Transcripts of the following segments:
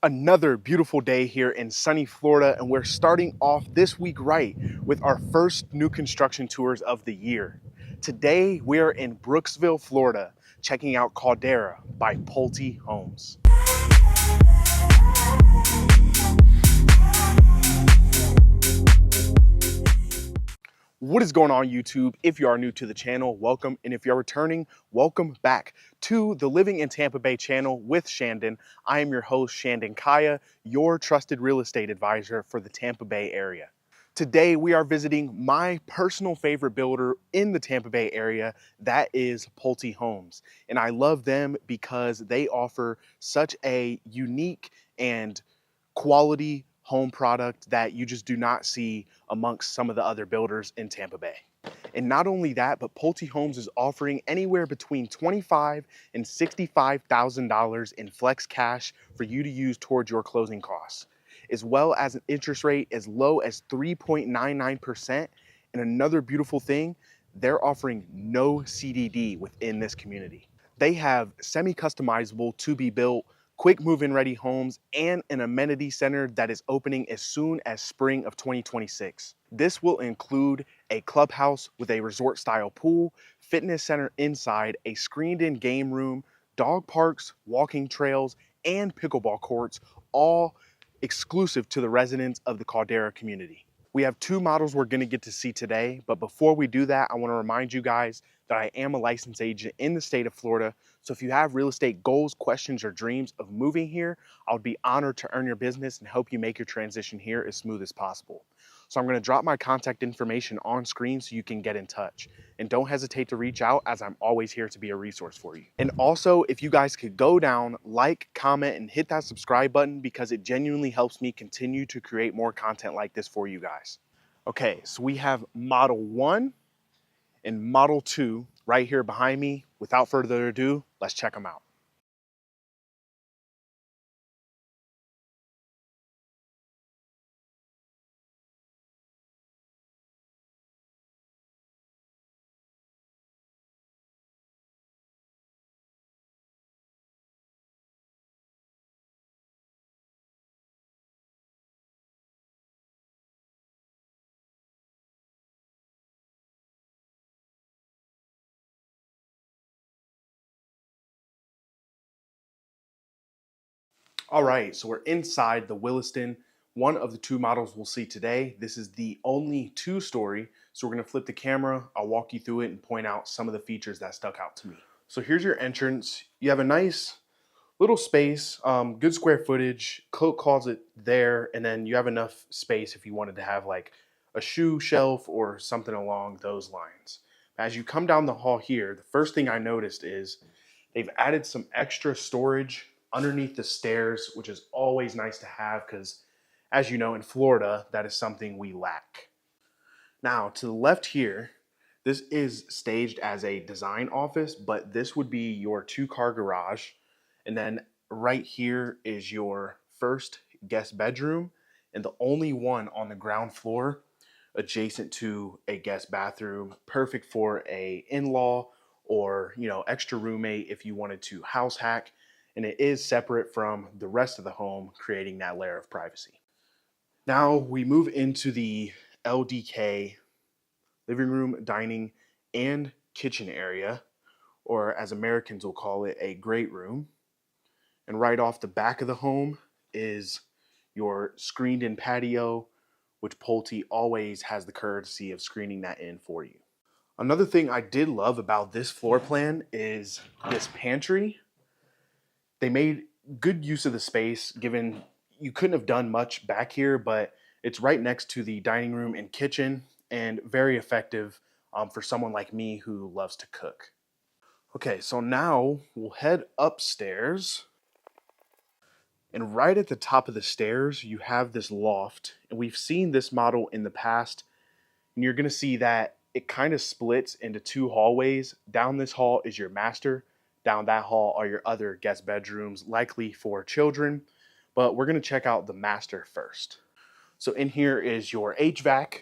Another beautiful day here in sunny Florida, and we're starting off this week right with our first new construction tours of the year. Today we're in Brooksville, Florida, checking out Caldera by Pulte Homes. What is going on, YouTube? If you are new to the channel, welcome, and if you're returning, welcome back to the Living in Tampa Bay channel with Shandon. I am your host, Shandon Kaya, your trusted real estate advisor for the Tampa Bay area. Today, we are visiting my personal favorite builder in the Tampa Bay area, that is Pulte Homes. And I love them because they offer such a unique and quality home product that you just do not see amongst some of the other builders in Tampa Bay. And not only that, but Pulte Homes is offering anywhere between $25,000 and $65,000 in flex cash for you to use towards your closing costs, as well as an interest rate as low as 3.99%. And another beautiful thing, they're offering no CDD within this community. They have semi-customizable to be built quick move-in ready homes and an amenity center that is opening as soon as spring of 2026. This will include a clubhouse with a resort style pool, fitness center inside, a screened in game room, dog parks, walking trails, and pickleball courts, all exclusive to the residents of the Caldera community. We have two models we're gonna get to see today, but before we do that, I wanna remind you guys that I am a licensed agent in the state of Florida. So if you have real estate goals, questions, or dreams of moving here, I would be honored to earn your business and help you make your transition here as smooth as possible. So I'm gonna drop my contact information on screen so you can get in touch. And don't hesitate to reach out, as I'm always here to be a resource for you. And also, if you guys could go down, like, comment, and hit that subscribe button, because it genuinely helps me continue to create more content like this for you guys. Okay, so we have Model 1 and Model 2 right here behind me. Without further ado, let's check them out. All right, so we're inside the Williston, one of the two models we'll see today. This is the only two-story, so we're gonna flip the camera, I'll walk you through it and point out some of the features that stuck out to me. So here's your entrance. You have a nice little space, good square footage, coat closet there, and then you have enough space if you wanted to have like a shoe shelf or something along those lines. As you come down the hall here, the first thing I noticed is they've added some extra storage underneath the stairs, which is always nice to have because, as you know, in Florida, that is something we lack. Now, to the left here, this is staged as a design office, but this would be your two-car garage. And then right here is your first guest bedroom, and the only one on the ground floor adjacent to a guest bathroom, perfect for a in-law or, you know, extra roommate if you wanted to house hack. And it is separate from the rest of the home, creating that layer of privacy. Now we move into the LDK living room, dining, and kitchen area, or as Americans will call it, a great room. And right off the back of the home is your screened in patio, which Pulte always has the courtesy of screening that in for you. Another thing I did love about this floor plan is this pantry. They made good use of the space, given you couldn't have done much back here, but it's right next to the dining room and kitchen, and very effective for someone like me who loves to cook. Okay, so now we'll head upstairs. And right at the top of the stairs, you have this loft. And we've seen this model in the past. And you're going to see that it kind of splits into two hallways. Down this hall is your master. Down that hall are your other guest bedrooms, likely for children. But we're going to check out the master first. So in here is your HVAC.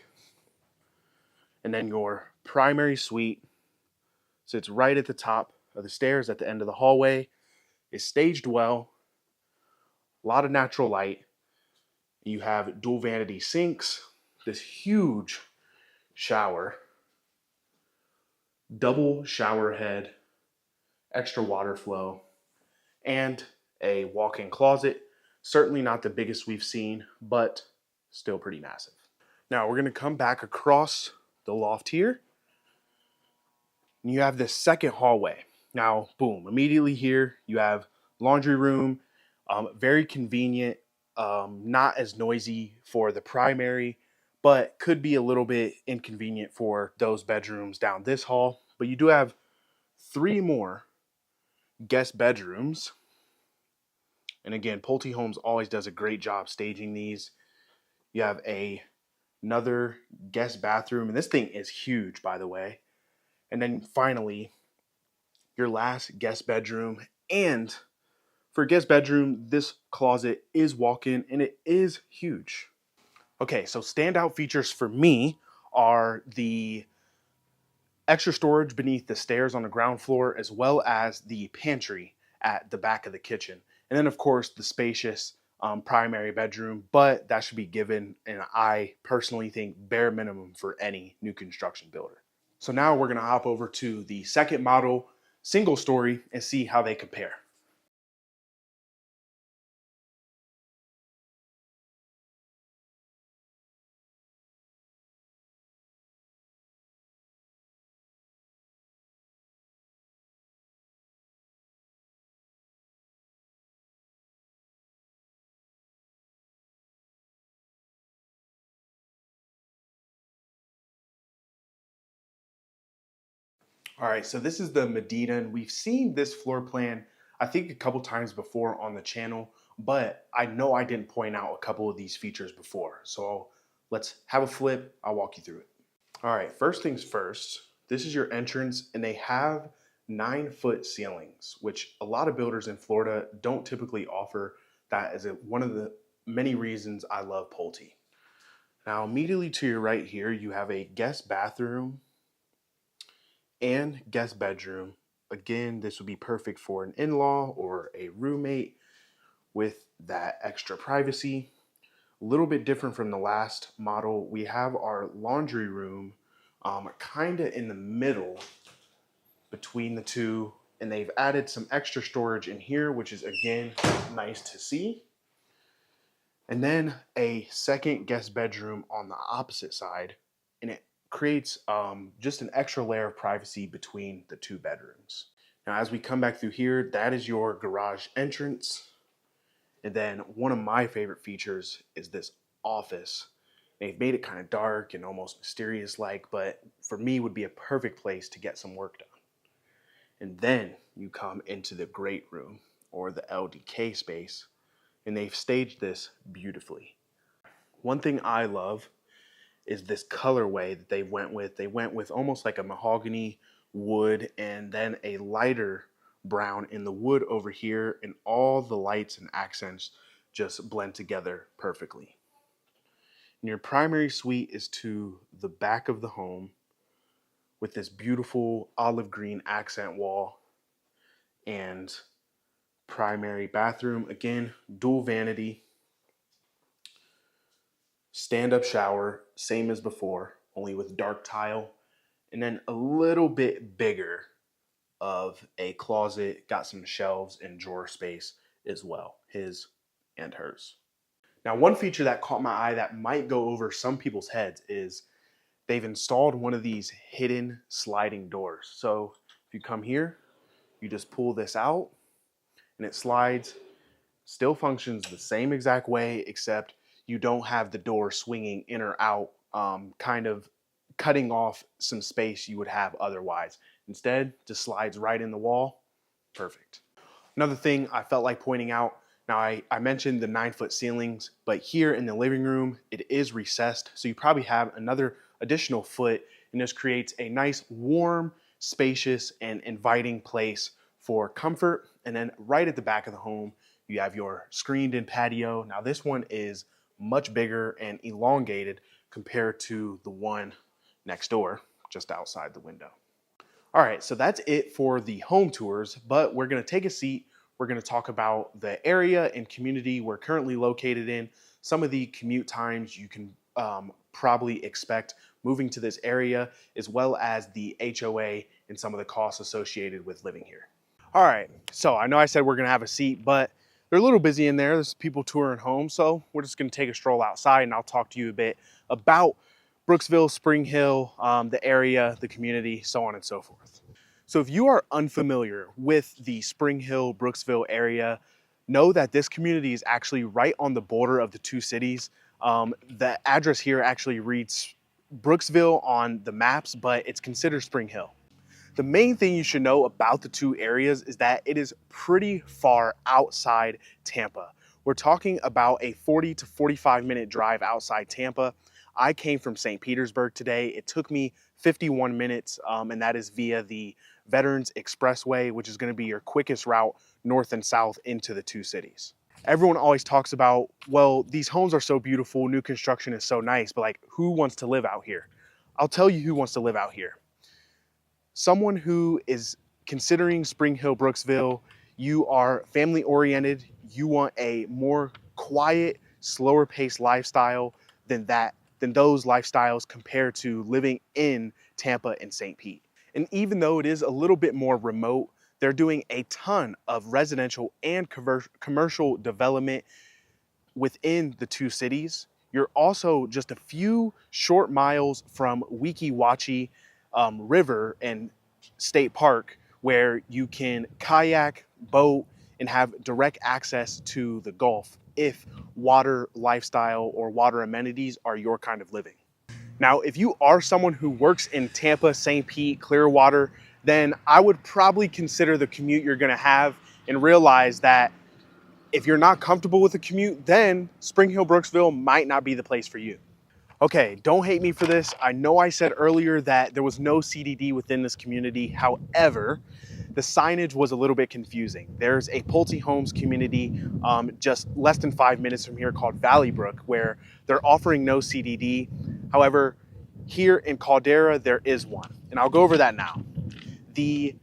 And then your primary suite sits right at the top of the stairs at the end of the hallway. Is staged well. A lot of natural light. You have dual vanity sinks, this huge shower, double shower head, extra water flow, and a walk-in closet. Certainly not the biggest we've seen, but still pretty massive. Now we're going to come back across the loft here, and you have this second hallway. Now, boom, immediately here you have laundry room, very convenient, not as noisy for the primary, but could be a little bit inconvenient for those bedrooms down this hall. But you do have 3 more guest bedrooms. And again, Pulte Homes always does a great job staging these. You have another guest bathroom, and this thing is huge, by the way. And then finally, your last guest bedroom. And for a guest bedroom, this closet is walk-in, and it is huge. Okay, so standout features for me are the extra storage beneath the stairs on the ground floor, as well as the pantry at the back of the kitchen. And then, of course, the spacious primary bedroom, but that should be given, and I personally think, bare minimum for any new construction builder. So now we're going to hop over to the second model, single story, and see how they compare. All right, so this is the Medina, and we've seen this floor plan, I think, a couple times before on the channel, but I know I didn't point out a couple of these features before. So let's have a flip. I'll walk you through it. All right, first things first, this is your entrance, and they have 9-foot ceilings, which a lot of builders in Florida don't typically offer. That is one of the many reasons I love Pulte. Now, immediately to your right here, you have a guest bathroom and guest bedroom. Again, this would be perfect for an in-law or a roommate with that extra privacy. A little bit different from the last model, we have our laundry room kind of in the middle between the two, and they've added some extra storage in here, which is again nice to see. And then a second guest bedroom on the opposite side, and it creates just an extra layer of privacy between the 2 bedrooms. Now, as we come back through here, that is your garage entrance. And then one of my favorite features is this office. They've made it kind of dark and almost mysterious-like, but for me would be a perfect place to get some work done. And then you come into the great room, or the LDK space, and they've staged this beautifully. One thing I love is this colorway that they went with. They went with almost like a mahogany wood, and then a lighter brown in the wood over here, and all the lights and accents just blend together perfectly. And your primary suite is to the back of the home with this beautiful olive green accent wall, and primary bathroom, again, dual vanity, stand-up shower, same as before, only with dark tile, and then a little bit bigger of a closet, got some shelves and drawer space as well, his and hers. Now, one feature that caught my eye that might go over some people's heads is they've installed one of these hidden sliding doors. So if you come here, you just pull this out and it slides, still functions the same exact way, except you don't have the door swinging in or out, kind of cutting off some space you would have otherwise. Instead, just slides right in the wall. Perfect. Another thing I felt like pointing out, now I mentioned the 9-foot ceilings, but here in the living room, it is recessed. So you probably have another additional foot, and this creates a nice, warm, spacious, and inviting place for comfort. And then right at the back of the home, you have your screened-in patio. Now this one is much bigger and elongated compared to the one next door, just outside the window. All right, so that's it for the home tours, but we're gonna take a seat. We're We're going to talk about the area and community we're currently located in, some of the commute times you can probably expect moving to this area, as well as the HOA and some of the costs associated with living here. All right, so I know I said we're going to have a seat, but they're a little busy in there. There's people touring home, so we're just going to take a stroll outside and I'll talk to you a bit about Brooksville, Spring Hill, the area, the community, so on and so forth. So if you are unfamiliar with the Spring Hill, Brooksville area, know that this community is actually right on the border of the two cities. The address here actually reads Brooksville on the maps, but it's considered Spring Hill. The main thing you should know about the two areas is that it is pretty far outside Tampa. We're talking about a 40 to 45 minute drive outside Tampa. I came from St. Petersburg today. It took me 51 minutes, and that is via the Veterans Expressway, which is going to be your quickest route north and south into the two cities. Everyone always talks about, well, these homes are so beautiful, new construction is so nice, but like, who wants to live out here? I'll tell you who wants to live out here. Someone who is considering Spring Hill, Brooksville, you are family oriented, you want a more quiet, slower paced lifestyle than those lifestyles compared to living in Tampa and St. Pete. And even though it is a little bit more remote, they're doing a ton of residential and commercial development within the two cities. You're also just a few short miles from Weeki Wachee River and State Park, where you can kayak, boat, and have direct access to the Gulf if water lifestyle or water amenities are your kind of living. Now, if you are someone who works in Tampa, St. Pete, Clearwater, then I would probably consider the commute you're gonna have and realize that if you're not comfortable with the commute, then Spring Hill, Brooksville might not be the place for you. Okay, don't hate me for this. I know I said earlier that there was no CDD within this community. However, the signage was a little bit confusing. There's a Pulte Homes community just less than 5 minutes from here called Valley Brook, where they're offering no CDD. However, here in Caldera, there is one, and I'll go over that now. The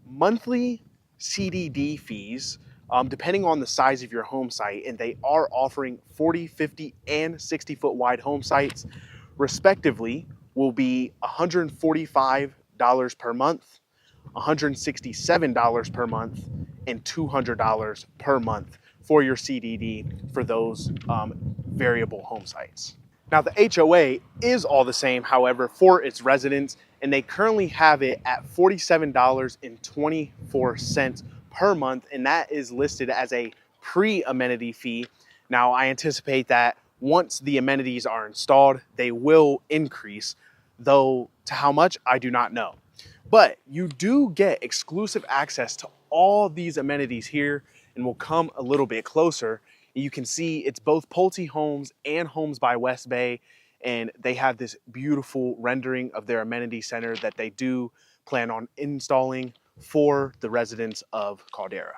monthly CDD fees, depending on the size of your home site, and they are offering 40, 50, and 60-foot wide home sites, respectively, will be $145 per month, $167 per month, and $200 per month for your CDD for those variable home sites. Now, the HOA is all the same, however, for its residents, and they currently have it at $47.24 per month, and that is listed as a pre-amenity fee. Now, I anticipate that once the amenities are installed, they will increase, though to how much, I do not know. But you do get exclusive access to all these amenities here, and we'll come a little bit closer. You can see it's both Pulte Homes and Homes by West Bay, and they have this beautiful rendering of their amenity center that they do plan on installing for the residents of Caldera.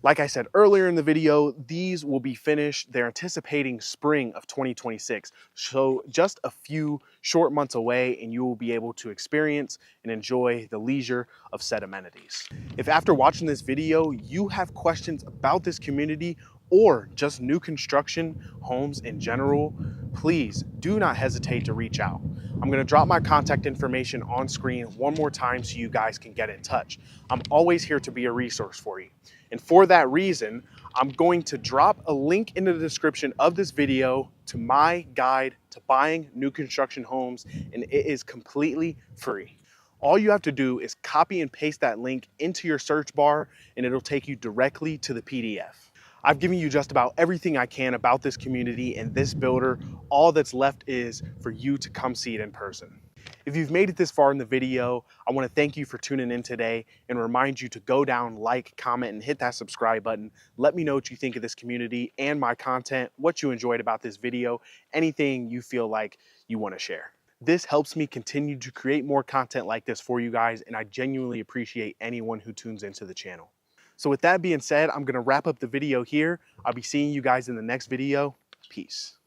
Like I said earlier in the video, these will be finished. They're anticipating spring of 2026. So just a few short months away and you will be able to experience and enjoy the leisure of said amenities. If after watching this video, you have questions about this community or just new construction homes in general, please do not hesitate to reach out. I'm gonna drop my contact information on screen one more time so you guys can get in touch. I'm always here to be a resource for you. And for that reason, I'm going to drop a link in the description of this video to my guide to buying new construction homes, and it is completely free. All you have to do is copy and paste that link into your search bar and it'll take you directly to the PDF. I've given you just about everything I can about this community and this builder. All that's left is for you to come see it in person. If you've made it this far in the video, I want to thank you for tuning in today and remind you to go down, like, comment, and hit that subscribe button. Let me know what you think of this community and my content, what you enjoyed about this video, anything you feel like you want to share. This helps me continue to create more content like this for you guys, and I genuinely appreciate anyone who tunes into the channel. So with that being said, I'm going to wrap up the video here. I'll be seeing you guys in the next video. Peace.